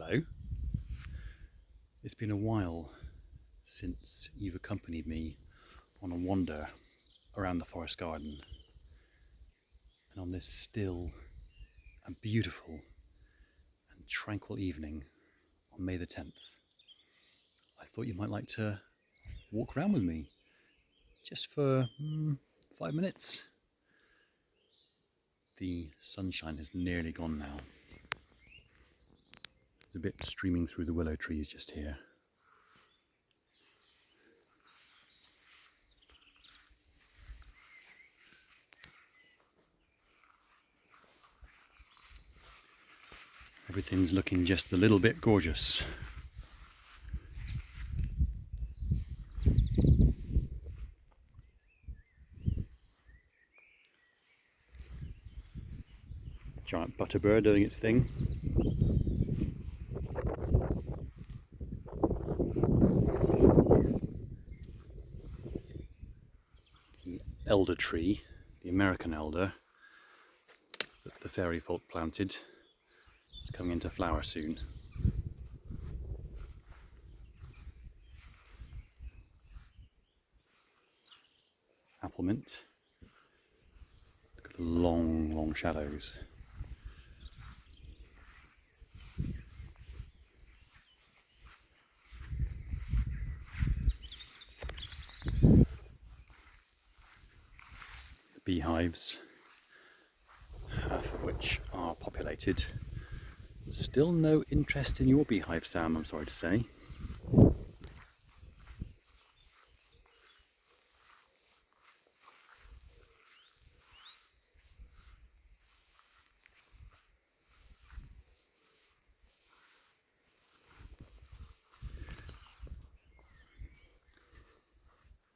Hello. It's been a while since you've accompanied me on a wander around the forest garden, and on this still and beautiful and tranquil evening on May the 10th, I thought you might like to walk around with me just for 5 minutes. The sunshine has nearly gone now. There's a bit streaming through the willow trees just here. Everything's looking just a little bit gorgeous. Giant butterbird doing its thing. The elder tree, the American elder that the fairy folk planted, is coming into flower soon. Apple mint. Look at the long, long shadows. The beehives, half of which are populated. Still no interest in your beehive, Sam, I'm sorry to say.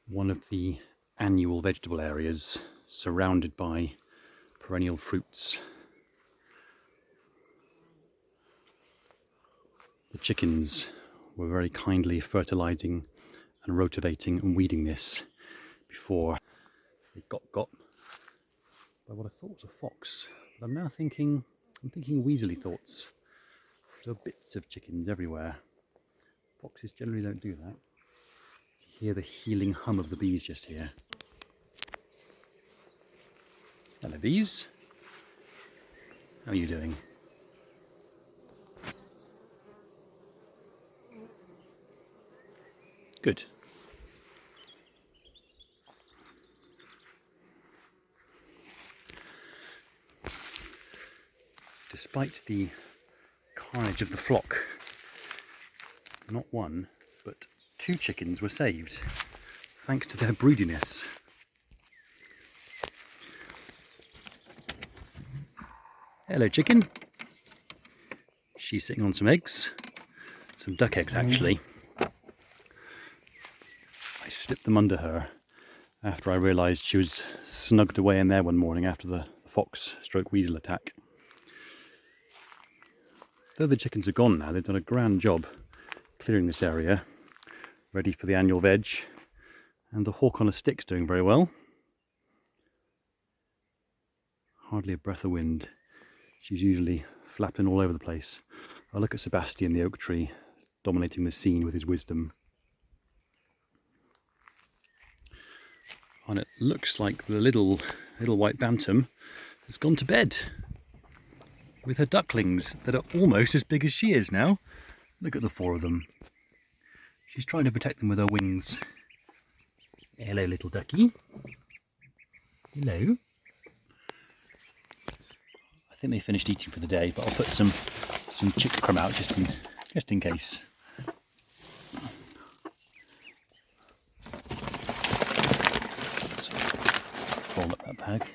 One of the annual vegetable areas surrounded by perennial fruits. The chickens were very kindly fertilizing and rotivating and weeding this before it got by what I thought was a fox. But I'm now thinking weaselly thoughts. There are bits of chickens everywhere. Foxes generally don't do that. You hear the healing hum of the bees just here. Hello bees. How are you doing? Good. Despite the carnage of the flock, not one, but 2 chickens were saved, thanks to their broodiness. Hello chicken. She's sitting on some eggs, some duck eggs actually. I slipped them under her after I realised she was snugged away in there one morning after the fox/weasel attack. Though the chickens are gone now, they've done a grand job clearing this area, ready for the annual veg, and the hawk on a stick's doing very well. Hardly a breath of wind. She's usually flapping all over the place. I look at Sebastian, the oak tree, dominating the scene with his wisdom. And it looks like the little white bantam has gone to bed with her ducklings that are almost as big as she is now. Look at the 4 of them. She's trying to protect them with her wings. Hello, little ducky. Hello. I think they finished eating for the day, but I'll put some chick crumb out just in case. Fold up that bag.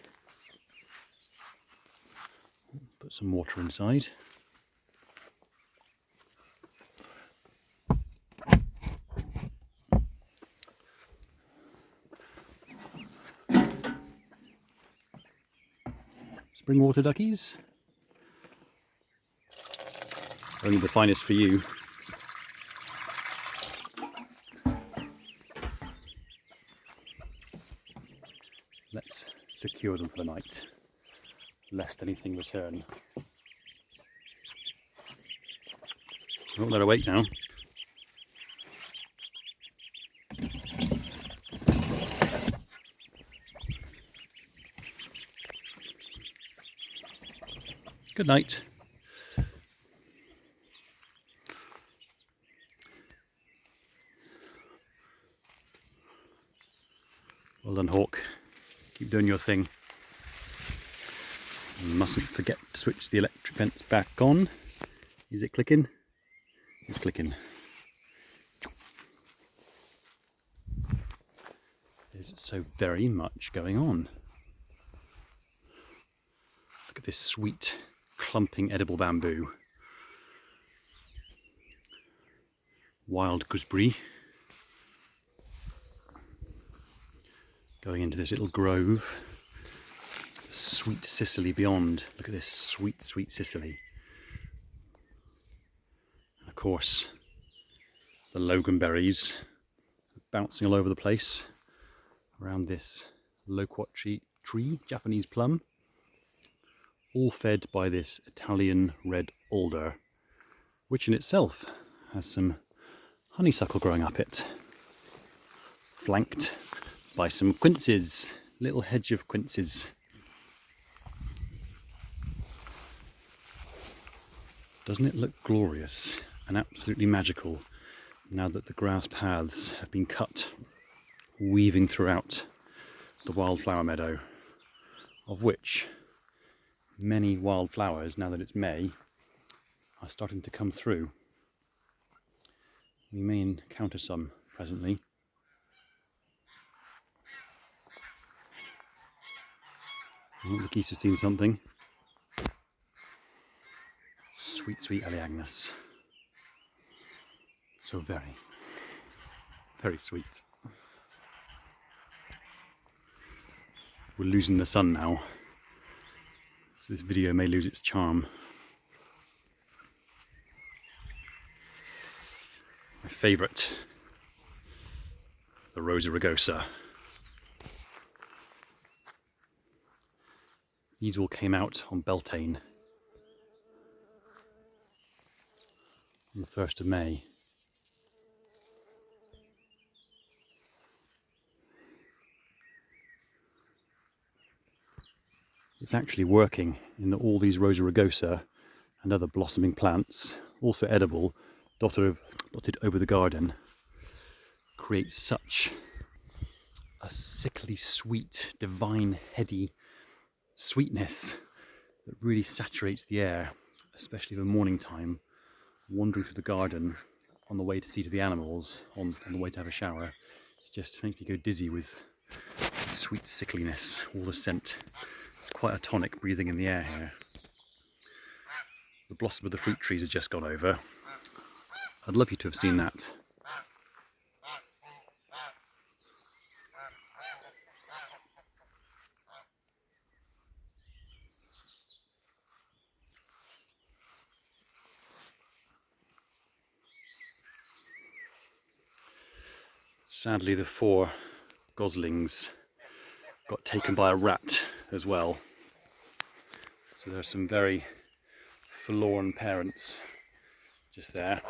Put some water inside. Spring water duckies. Only the finest for you. Let's secure them for the night, lest anything return. I won't let her wait now. Good night. Well done, Hawk. Keep doing your thing. You mustn't forget to switch the electric fence back on. Is it clicking? It's clicking. There's so very much going on. Look at this sweet, clumping edible bamboo. Wild gooseberry. Going into this little grove. Sweet Sicily beyond. Look at this sweet, sweet Sicily. And of course, the loganberries bouncing all over the place around this loquat tree, Japanese plum, all fed by this Italian red alder, which in itself has some honeysuckle growing up it, flanked by some quinces, little hedge of quinces. Doesn't it look glorious and absolutely magical now that the grass paths have been cut, weaving throughout the wildflower meadow, of which many wildflowers, now that it's May, are starting to come through. We may encounter some presently. Oh, the geese have seen something. Sweet, sweet Aleagnus. So very, very sweet. We're losing the sun now, so this video may lose its charm. My favourite, the Rosa rugosa. These all came out on Beltane on the 1st of May. It's actually working in that all these Rosa rugosa and other blossoming plants, also edible, dotted over the garden, create such a sickly sweet, divine, heady sweetness that really saturates the air, especially the morning time, wandering through the garden on the way to see to the animals, on the way to have a shower. It just makes me go dizzy with sweet sickliness, all the scent. It's quite a tonic breathing in the air here. The blossom of the fruit trees has just gone over. I'd love you to have seen that. Sadly, the 4 goslings got taken by a rat as well. So there are some very forlorn parents just there.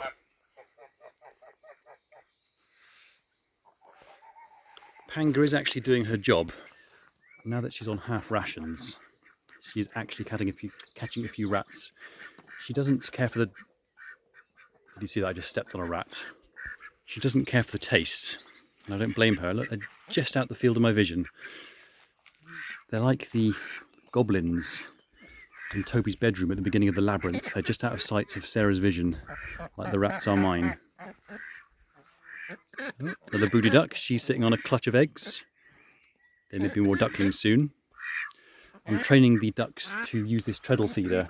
Panga is actually doing her job. Now that she's on half rations, she's actually catching a few rats. She doesn't care for the... Did you see that I just stepped on a rat? She doesn't care for the taste, and I don't blame her. Look, they're just out the field of my vision. They're like the goblins in Toby's bedroom at the beginning of the labyrinth. They're just out of sight of Sarah's vision, like the rats are mine. Oh, another broody duck. She's sitting on a clutch of eggs. There may be more ducklings soon. I'm training the ducks to use this treadle feeder.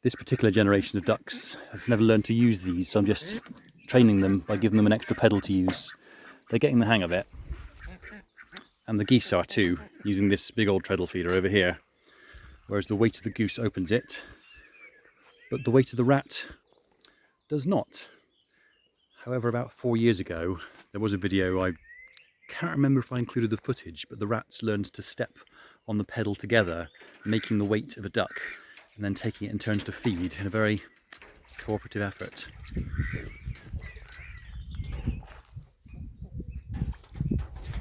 This particular generation of ducks have never learned to use these, so I'm just training them by giving them an extra pedal to use. They're getting the hang of it. And the geese are too, using this big old treadle feeder over here. Whereas the weight of the goose opens it, but the weight of the rat does not. However, about 4 years ago, there was a video, I can't remember if I included the footage, but the rats learned to step on the pedal together, making the weight of a duck, and then taking it in turns to feed in a very cooperative effort.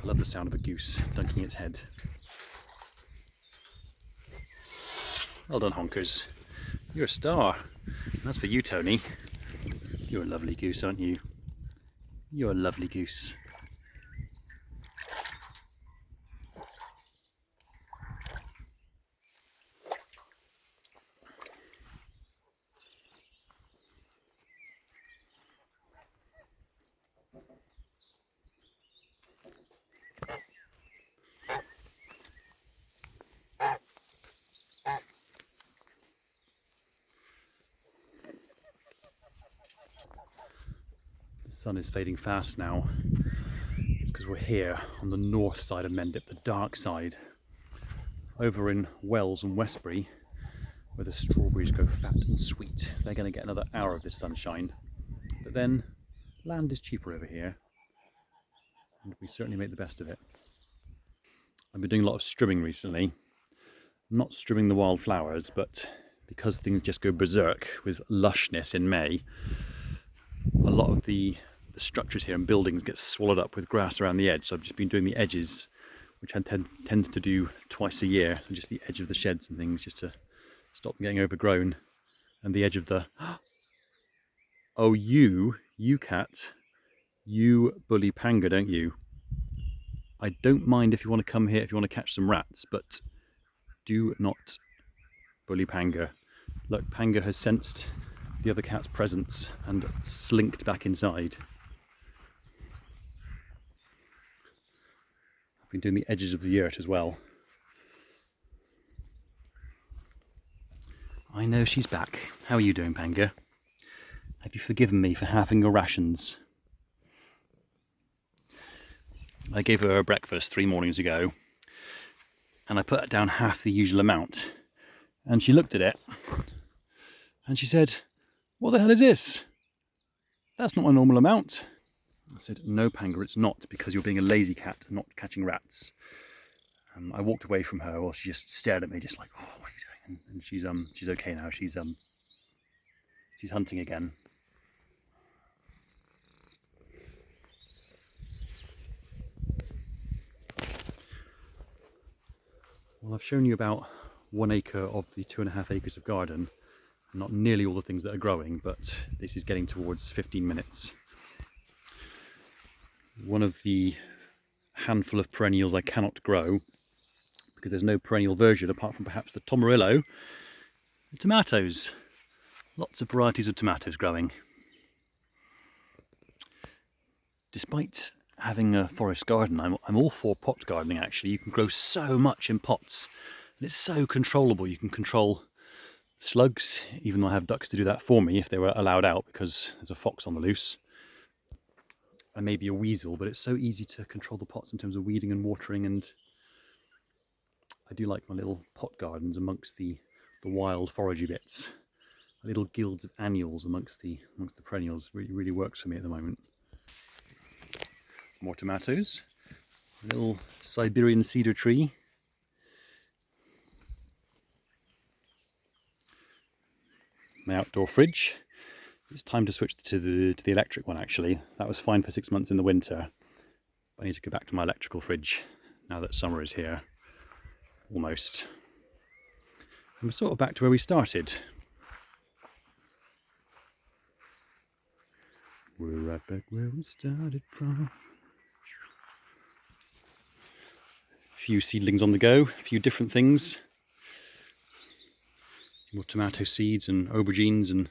I love the sound of a goose dunking its head. Well done, honkers. You're a star. And that's for you, Tony. You're a lovely goose, aren't you? You're a lovely goose. The sun is fading fast now. It's because we're here on the north side of Mendip, the dark side. Over in Wells and Westbury, where the strawberries go fat and sweet, they're going to get another hour of this sunshine. But then, land is cheaper over here, and we certainly make the best of it. I've been doing a lot of strimming recently. I'm not strimming the wildflowers, but because things just go berserk with lushness in May, a lot of the structures here and buildings get swallowed up with grass around the edge. So I've just been doing the edges, which I tend to do twice a year. So just the edge of the sheds and things, just to stop them getting overgrown. And the edge of the... Oh, you cat, you bully panga, don't you? I don't mind if you want to come here if you want to catch some rats, but do not bully Panga. Look, Panga has sensed the other cat's presence and slinked back inside. I've been doing the edges of the yurt as well. I know she's back. How are you doing, Panga? Have you forgiven me for having your rations? I gave her a breakfast 3 mornings ago, and I put down half the usual amount, and she looked at it and she said, "What the hell is this? That's not my normal amount." I said, "No, Panga, it's not, because you're being a lazy cat and not catching rats." I walked away from her while she just stared at me, just like, "Oh, what are you doing?" And she's okay now. She's hunting again. Well, I've shown you about 1 acre of the 2.5 acres of garden. Not nearly all the things that are growing, but this is getting towards 15 minutes. One of the handful of perennials I cannot grow, because there's no perennial version apart from perhaps the Tomarillo, the tomatoes. Lots of varieties of tomatoes growing. Despite having a forest garden, I'm all for pot gardening actually. You can grow so much in pots, and it's so controllable. You can control slugs, even though I have ducks to do that for me if they were allowed out, because there's a fox on the loose. And maybe a weasel, but it's so easy to control the pots in terms of weeding and watering, and I do like my little pot gardens amongst the wild foragey bits. Little guilds of annuals amongst the perennials really works for me at the moment. More tomatoes, a little Siberian cedar tree. My outdoor fridge. It's time to switch to the electric one actually. That was fine for 6 months in the winter. I need to go back to my electrical fridge now that summer is here. Almost. And we're sort of back to where we started. We're right back where we started from. A few seedlings on the go, a few different things. More tomato seeds and aubergines and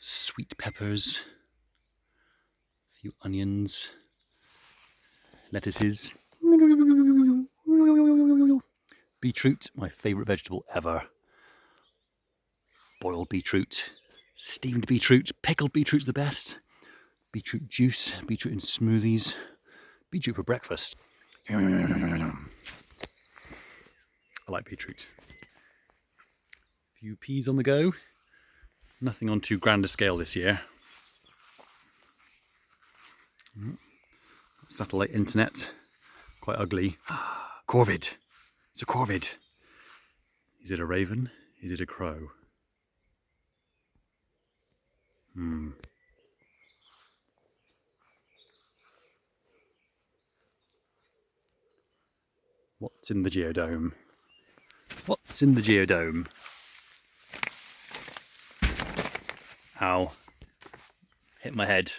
sweet peppers. A few onions, lettuces. Beetroot, my favourite vegetable ever. Boiled beetroot, steamed beetroot, pickled beetroot's the best. Beetroot juice, beetroot in smoothies, beetroot for breakfast. I like beetroot. A few peas on the go. Nothing on too grand a scale this year. Satellite internet, quite ugly. Corvid. It's a corvid. Is it a raven? Is it a crow? What's in the geodome? What's in the geodome? Ow. Hit my head.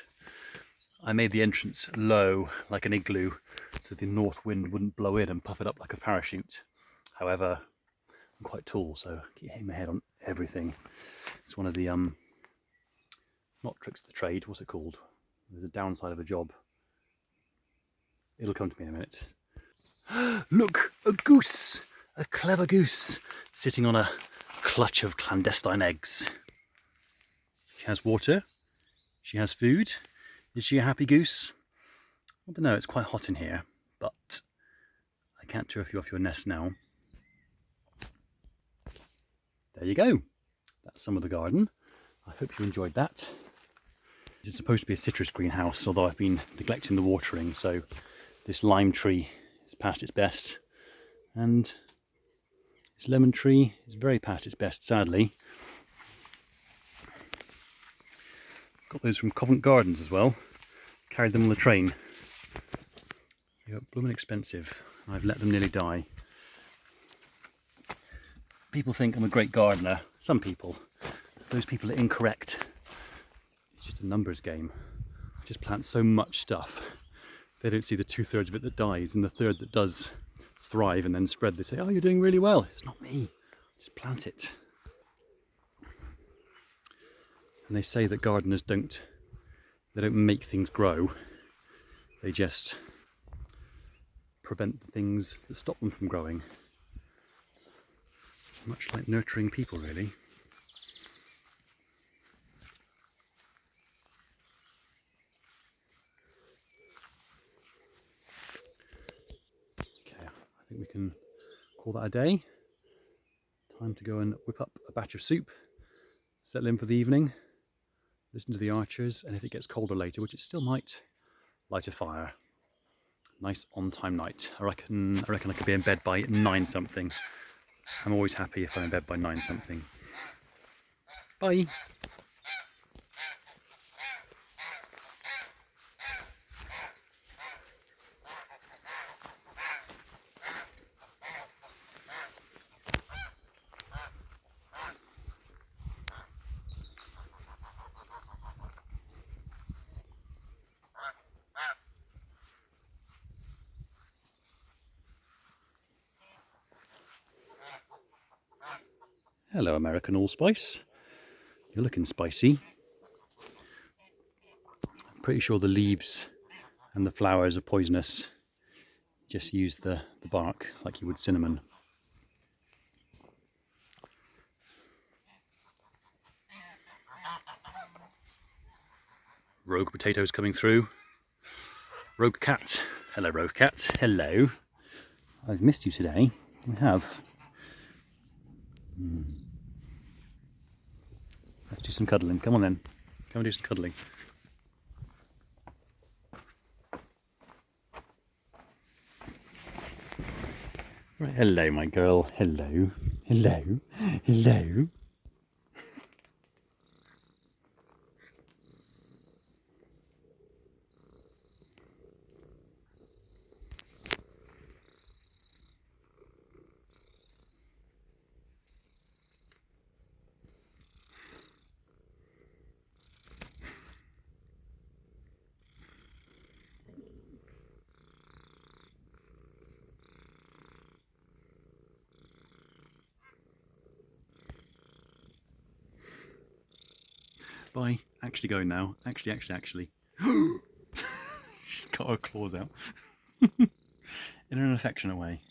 I made the entrance low, like an igloo, so the north wind wouldn't blow in and puff it up like a parachute. However, I'm quite tall, so I keep hitting my head on everything. It's one of the, not tricks of the trade, what's it called? There's a downside of the job. It'll come to me in a minute. Look, a goose! A clever goose, sitting on a clutch of clandestine eggs. She has water. She has food. Is she a happy goose? I don't know, it's quite hot in here, but I can't turf you off your nest now. There you go. That's some of the garden. I hope you enjoyed that. It's supposed to be a citrus greenhouse, although I've been neglecting the watering, so this lime tree is past its best, and this lemon tree is very past its best, sadly. Got those from Covent Gardens as well. Carried them on the train. They got blooming expensive. I've let them nearly die. People think I'm a great gardener. Some people. Those people are incorrect. It's just a numbers game. I just plant so much stuff. They don't see the 2/3 of it that dies and the third that does thrive and then spread. They say, oh, you're doing really well. It's not me. Just plant it. And they say that gardeners don't make things grow. They just prevent the things that stop them from growing. Much like nurturing people, really. Okay, I think we can call that a day. Time to go and whip up a batch of soup, settle in for the evening, listen to the archers, and if it gets colder later, which it still might, light a fire. Nice on-time night. I reckon I could be in bed by 9 something. I'm always happy if I'm in bed by 9 something. Bye. Hello, American Allspice. You're looking spicy. I'm pretty sure the leaves and the flowers are poisonous. Just use the bark like you would cinnamon. Rogue potatoes coming through. Rogue cat. Hello, Rogue cat. Hello. I've missed you today. I have. Let's do some cuddling. Come on then. Come and do some cuddling. Right, hello, my girl. Hello. Hello. Hello. Bye. Actually going now. Actually. She's got her claws out. In an affectionate way.